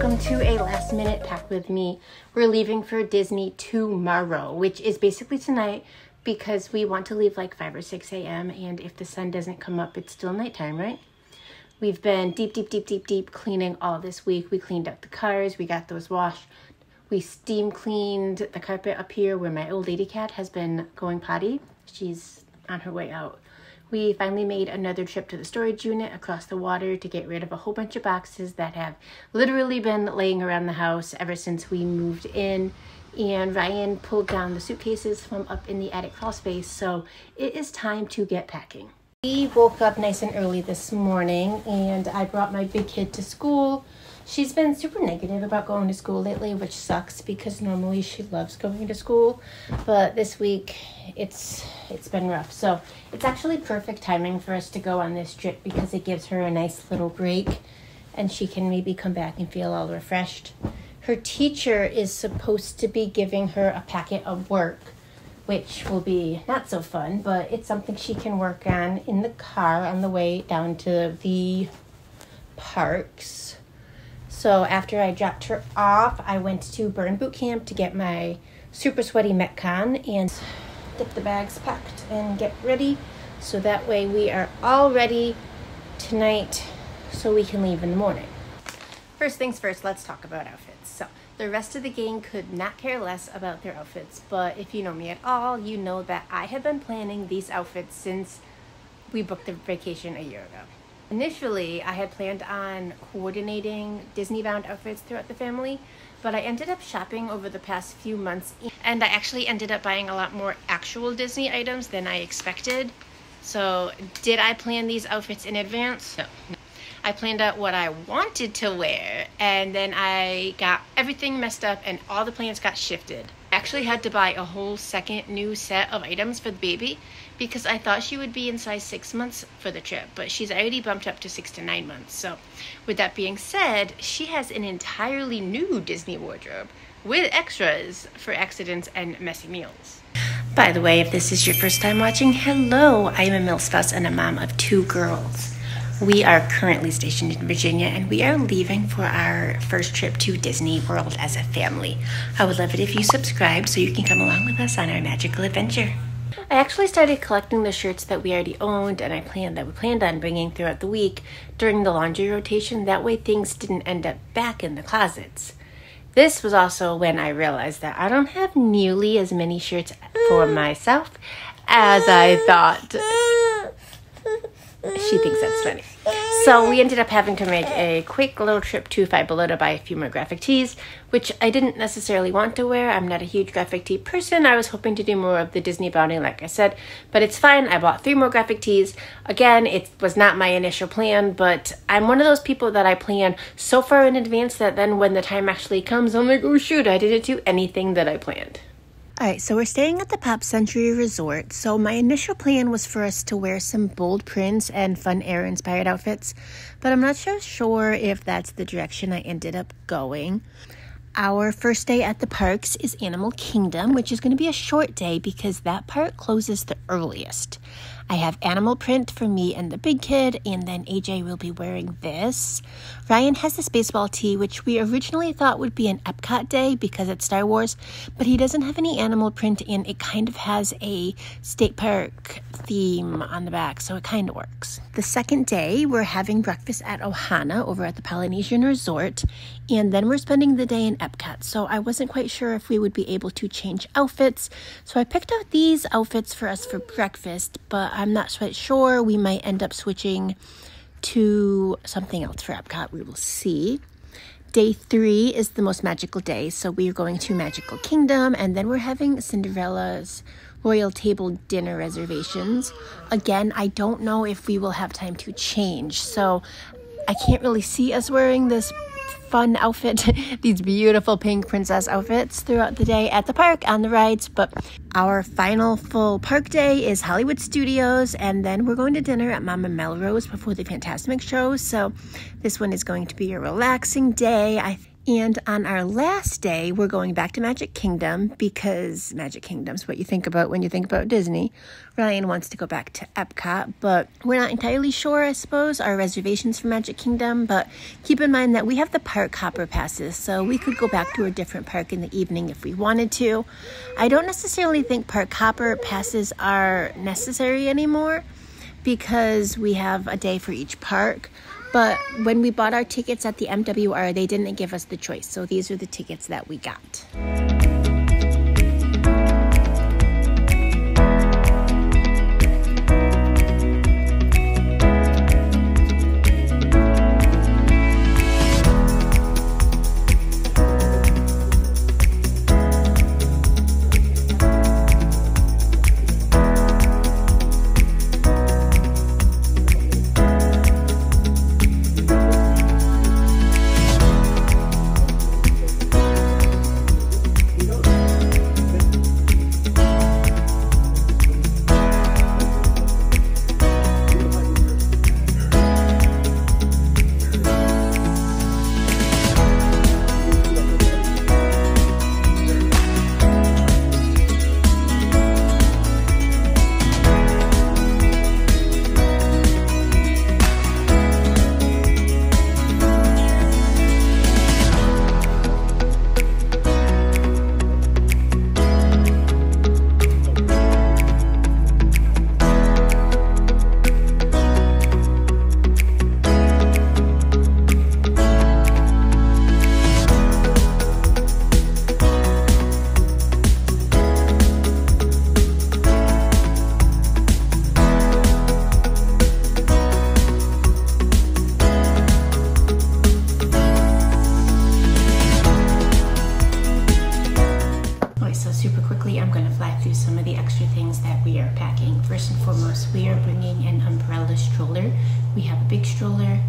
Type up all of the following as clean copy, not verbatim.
welcome to a last minute pack with me. We're leaving for Disney tomorrow, which is basically tonight because we want to leave like 5 or 6 a.m. and if the sun doesn't come up, it's still nighttime, right? We've been deep cleaning all this week. We cleaned up the cars, we got those washed. We steam cleaned the carpet up here where my old lady cat has been going potty. She's on her way out. We finally made another trip to the storage unit across the water to get rid of a whole bunch of boxes that have literally been laying around the house ever since we moved in. And Ryan pulled down the suitcases from up in the attic crawl space, so it is time to get packing. We woke up nice and early this morning and I brought my big kid to school. She's been super negative about going to school lately, which sucks because normally she loves going to school. But this week, it's been rough. So it's actually perfect timing for us to go on this trip because it gives her a nice little break and she can maybe come back and feel all refreshed. Her teacher is supposed to be giving her a packet of work, which will be not so fun, but it's something she can work on in the car on the way down to the parks. So after I dropped her off, I went to Burn Boot Camp to get my super sweaty Metcon and get the bags packed and get ready. So that way we are all ready tonight so we can leave in the morning. First things first, let's talk about outfits. So the rest of the gang could not care less about their outfits, but if you know me at all, you know that I have been planning these outfits since we booked the vacation a year ago. Initially, I had planned on coordinating Disney-bound outfits throughout the family, but I ended up shopping over the past few months, and I actually ended up buying a lot more actual Disney items than I expected. So, did I plan these outfits in advance? No. I planned out what I wanted to wear, and then I got everything messed up, and all the plans got shifted. I actually had to buy a whole second new set of items for the baby because I thought she would be in size 6 months for the trip, but she's already bumped up to 6 to 9 months. So with that being said, she has an entirely new Disney wardrobe with extras for accidents and messy meals. By the way, if this is your first time watching, hello, I am a milspouse and a mom of 2 girls. We are currently stationed in Virginia and we are leaving for our first trip to Disney World as a family. I would love it if you subscribe so you can come along with us on our magical adventure. I actually started collecting the shirts that we already owned and we planned on bringing throughout the week during the laundry rotation. That way things didn't end up back in the closets. This was also when I realized that I don't have nearly as many shirts for myself as I thought. She thinks that's funny. So we ended up having to make a quick little trip to Five Below to buy a few more graphic tees, which I didn't necessarily want to wear. I'm not a huge graphic tee person. I was hoping to do more of the Disney bounding, like I said, but it's fine. I bought 3 more graphic tees. Again, it was not my initial plan, but I'm one of those people that I plan so far in advance that then when the time actually comes, I'm like, oh shoot, I didn't do anything that I planned. Alright, so we're staying at the Pop Century Resort, so my initial plan was for us to wear some bold prints and fun air-inspired outfits, but I'm not so sure if that's the direction I ended up going. Our first day at the parks is Animal Kingdom, which is going to be a short day because that part closes the earliest. I have animal print for me and the big kid, and then AJ will be wearing this. Ryan has this baseball tee, which we originally thought would be an Epcot day because it's Star Wars, but he doesn't have any animal print, and it kind of has a state park theme on the back, so it kind of works. The second day, we're having breakfast at Ohana over at the Polynesian Resort, and then we're spending the day in Epcot, so I wasn't quite sure if we would be able to change outfits, so I picked out these outfits for us for breakfast, but I'm not quite sure. We might end up switching to something else for Epcot. We will see. Day 3 is the most magical day, so we are going to Magical Kingdom, and then we're having Cinderella's Royal Table dinner reservations. Again, I don't know if we will have time to change, so I can't really see us wearing this fun outfit, these beautiful pink princess outfits throughout the day at the park on the rides, but our final full park day is Hollywood Studios, and then we're going to dinner at Mama Melrose before the Fantasmic show, so this one is going to be a relaxing day. And on our last day, we're going back to Magic Kingdom because Magic Kingdom's what you think about when you think about Disney. Ryan wants to go back to Epcot, but we're not entirely sure, I suppose, our reservations for Magic Kingdom. But keep in mind that we have the park hopper passes, so we could go back to a different park in the evening if we wanted to. I don't necessarily think park hopper passes are necessary anymore because we have a day for each park. But when we bought our tickets at the MWR, they didn't give us the choice. So these are the tickets that we got. First and foremost, we are bringing an umbrella stroller. We have a big stroller,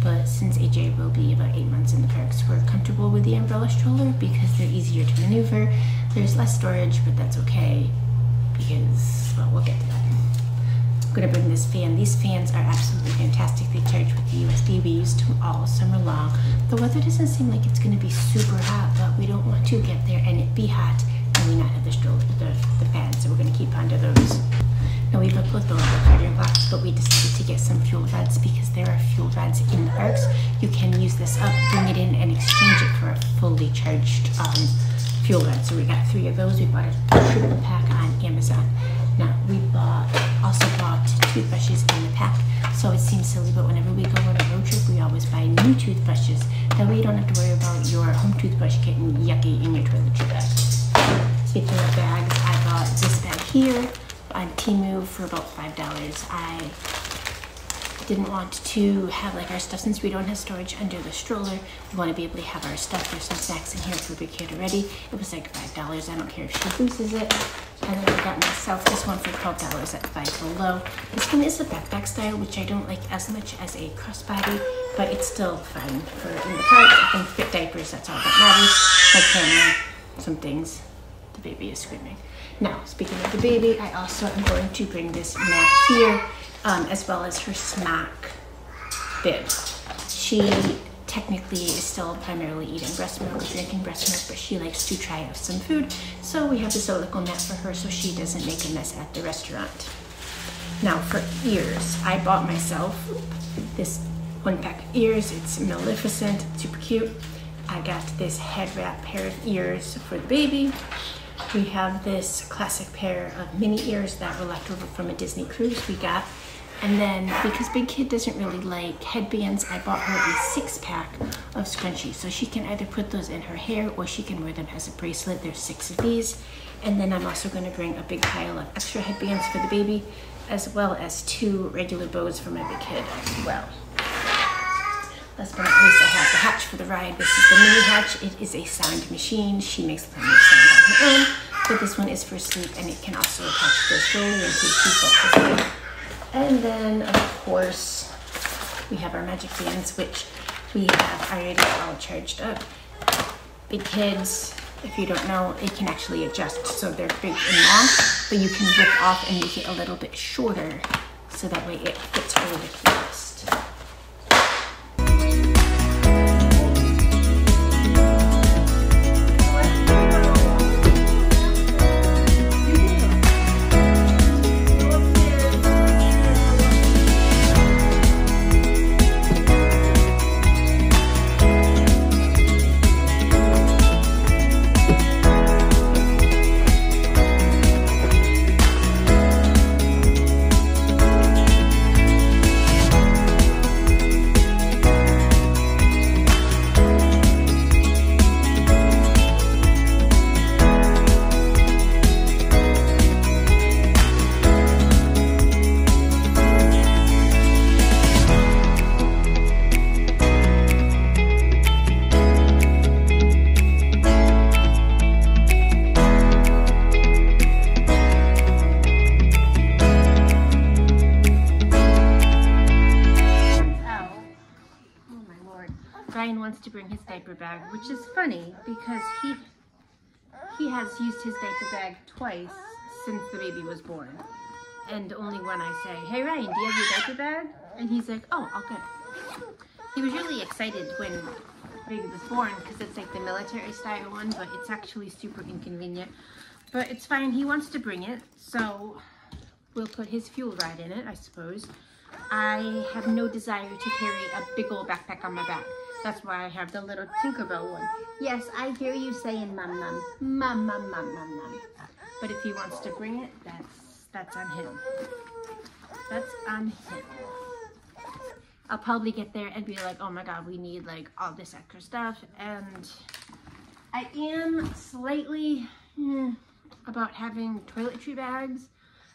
but since AJ will be about 8 months in the parks, we're comfortable with the umbrella stroller because they're easier to maneuver. There's less storage, but that's okay because, well, we'll get to that. I'm gonna bring this fan. These fans are absolutely fantastic. They charge with the USB. We used them all summer long. The weather doesn't seem like it's gonna be super hot, but we don't want to get there and it be hot and we not have the stroller, the fans, so we're gonna keep onto those. Now we looked at the charging blocks, but we decided to get some fuel rods because there are fuel rods in the parks. You can use this up, bring it in, and exchange it for a fully charged fuel rod. So we got 3 of those. We bought a triple pack on Amazon. Now we also bought toothbrushes in the pack. So it seems silly, but whenever we go on a road trip, we always buy new toothbrushes. That way you don't have to worry about your home toothbrush getting yucky in your toiletry bag. Speaking of bags, I bought this bag here on Temu for about $5. I didn't want to have like our stuff, since we don't have storage under the stroller. We want to be able to have our stuff. There's some snacks in here for a big kid already. It was like $5. I don't care if she loses it. And then I got myself this one for $12 at Five Below. This one is a backpack style, which I don't like as much as a crossbody, but it's still fine for in the park. I can fit diapers, that's all that matters. My camera, some things. The baby is screaming. Now, speaking of the baby, I also am going to bring this mat here, as well as her smack bib. She technically is still primarily eating breast milk, drinking breast milk, but she likes to try out some food. So we have this silicone mat for her so she doesn't make a mess at the restaurant. Now for ears, I bought myself this 1-pack of ears. It's Maleficent, super cute. I got this head wrap pair of ears for the baby. We have this classic pair of mini ears that were left over from a Disney cruise we got. And then, because Big Kid doesn't really like headbands, I bought her a 6-pack of scrunchies. So she can either put those in her hair or she can wear them as a bracelet. There's 6 of these. And then I'm also going to bring a big pile of extra headbands for the baby, as well as 2 regular bows for my big kid as well. Last but not least, I have the hatch for the ride. This is the mini hatch. It is a sound machine. She makes plenty of sound on her own, but this one is for sleep, and it can also attach to the stroller in case she falls asleep. And then, of course, we have our magic bands, which we have already all charged up. Big kids, if you don't know, it can actually adjust. So they're big and long, but you can rip off and make it a little bit shorter, so that way it fits her with the rest. Ryan wants to bring his diaper bag, which is funny because he has used his diaper bag twice since the baby was born. And only when I say, hey Ryan, do you have your diaper bag? And he's like, oh, I'll get it. He was really excited when the baby was born because it's like the military style one, but it's actually super inconvenient. But it's fine, he wants to bring it, so we'll put his fuel rod in it, I suppose. I have no desire to carry a big old backpack on my back. That's why I have the little Tinkerbell one. Yes, I hear you saying mum, mum, mum, mum, mum, mum, mum. But if he wants to bring it, that's on him. That's on him. I'll probably get there and be like, oh my god, we need like all this extra stuff. And I am slightly about having toiletry bags.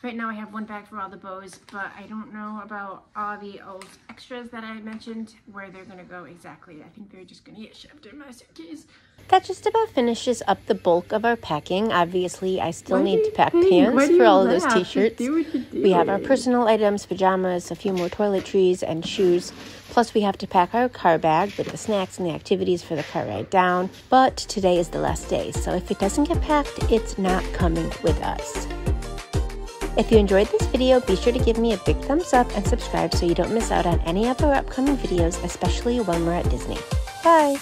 Right now I have one bag for all the bows, but I don't know about all the old extras that I mentioned, where they're gonna go exactly. I think they're just gonna get shoved in my suitcase. That just about finishes up the bulk of our packing. Obviously, I still need to pack pants for all of those t-shirts. We have our personal items, pajamas, a few more toiletries, and shoes. Plus, we have to pack our car bag with the snacks and the activities for the car ride down. But today is the last day, so if it doesn't get packed, it's not coming with us. If you enjoyed this video, be sure to give me a big thumbs up and subscribe so you don't miss out on any of our upcoming videos, especially when we're at Disney. Bye!